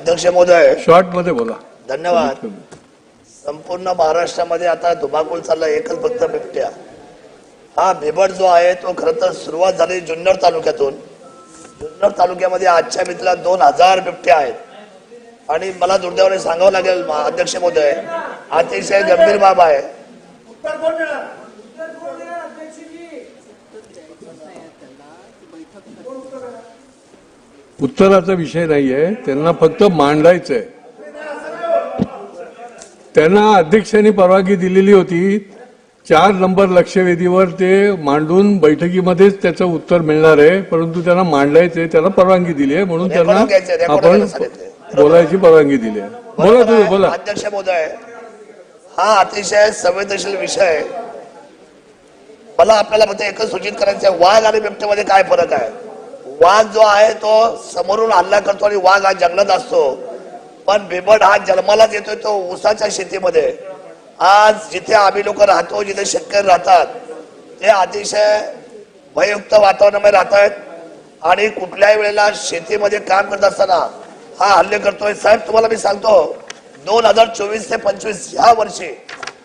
अध्यक्ष महोदय, शॉर्ट मध्ये बोला. धन्यवाद. संपूर्ण महाराष्ट्रामध्ये आता धुमाकूळ चालला, एकच फक्त बिबट्या. हा बिबट जो आहे तो खरं तर सुरुवात झाली जुन्नर तालुक्यातून. जुन्नर तालुक्यामध्ये आजच्या मितीला 2000 बिबट्या आहेत आणि मला दुर्दैवाने सांगावं लागेल अध्यक्ष महोदय, अतिशय गंभीर बाब आहे. उत्तराचा विषय नाहीये, त्यांना फक्त मांडायचंय. त्यांना अध्यक्षांनी परवानगी दिलेली होती. 4 नंबर लक्षवेधीवर ते मांडून बैठकीमध्येच त्याचं उत्तर मिळणार आहे, परंतु त्यांना मांडायचंय, त्यांना परवानगी दिली आहे म्हणून त्यांना आपण बोलायची परवानगी दिली आहे. बोला तुम्ही बोला. अध्यक्ष महोदय, हा अतिशय संवेदनशील विषय आहे. मला आपल्याला फक्त एकच सूचित करायचं आहे, वाघ आणि बिबट्यामध्ये काय फरक आहे. वाघ जो आहे तो समोरून हल्ला करतो आणि वाघ हा जंगलात असतो, पण बिबट हा जन्मालाच येतोय तो ऊसाच्या शेतीमध्ये. आज जिथे आम्ही लोक राहतो, जिथे शेतकरी राहतात, ते अतिशय भययुक्त वातावरणामध्ये राहत आहेत आणि कुठल्याही वेळेला शेतीमध्ये काम करत असताना हा हल्ले करतोय. साहेब तुम्हाला मी सांगतो, 2024 ते 25 या वर्षी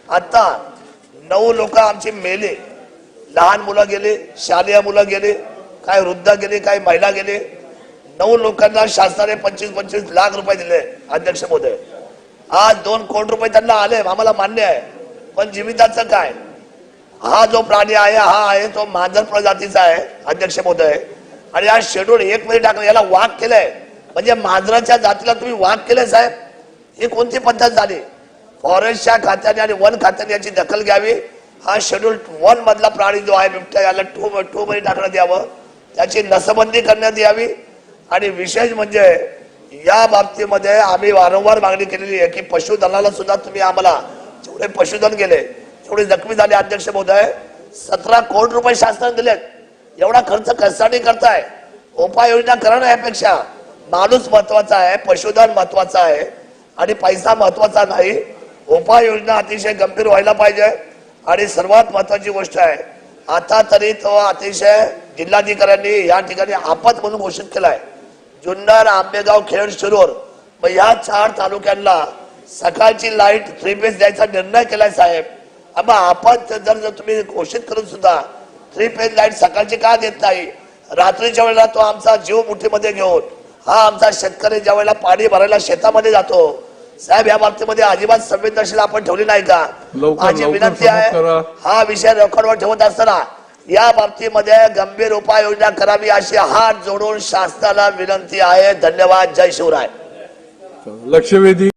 आता 9 लोक आमची मेले. लहान मुलं गेले, शालेय मुलं गेले, काय वृद्ध गेले, काय महिला गेले. 9 लोकांना शासनाने 25-25 लाख रुपये दिले. अध्यक्ष महोदय, आज 2 कोटी रुपये त्यांना आले, आम्हाला मान्य आहे, पण जीविताचं काय. हा जो प्राणी आहे हा आहे तो मांजर प्रजातीचा आहे अध्यक्ष महोदय, आणि हा शेड्यूल 1 मध्ये टाकलं, याला वाघ केलंय. म्हणजे मांजराच्या जातीला तुम्ही वाघ केलंय साहेब, ही कोणती पद्धत झाली. फॉरेस्टच्या खात्याने आणि वन खात्याने याची दखल घ्यावी. हा शेड्यूल 1 मधला प्राणी जो आहे बिबट्या, याला 2 मध्ये टाकण्यात यावं, त्याची नसबंदी करण्यात यावी. आणि विशेष म्हणजे या बाबतीमध्ये आम्ही वारंवार मागणी केलेली आहे की पशुधनाला सुद्धा तुम्ही आम्हाला जेवढे पशुधन गेले तेवढे जखमी झाले. अध्यक्ष महोदय, 17 कोटी रुपये शासनाने दिलेत. एवढा खर्च कशासाठी करताय. उपाययोजना करणं यापेक्षा माणूस महत्वाचा आहे, पशुधन महत्वाचा आहे आणि पैसा महत्वाचा नाही. उपाययोजना अतिशय गंभीर व्हायला पाहिजे. आणि सर्वात महत्वाची गोष्ट आहे, आता तरी तो अतिशय जिल्हाधिकाऱ्यांनी या ठिकाणी आपत म्हणून घोषित केलाय. जुन्नर, आंबेगाव, खेड, शिरूर या 4 तालुक्यांना सकाळची लाईट 3 फेज द्यायचा निर्णय केलाय साहेब. आबा आपत जर तुम्ही घोषित करून सुद्धा 3 फेज लाईट सकाळची का देत नाही. रात्रीच्या वेळेला तो आमचा जीव मुठीमध्ये घेऊन हा आमचा शेतकरी ज्या वेळेला पाणी भरायला शेतामध्ये जातो साहेब, या बाबतीमध्ये अजिबात संवेदनशील आपण ठेवली नाही का. माझी विनंती आहे, हा विषय रेकॉर्डवर ठेवत असताना या बाबतीमध्ये गंभीर उपाययोजना करावी अशी हात जोडून शासनाला विनंती आहे. धन्यवाद. जय शिवराय. लक्षवेधी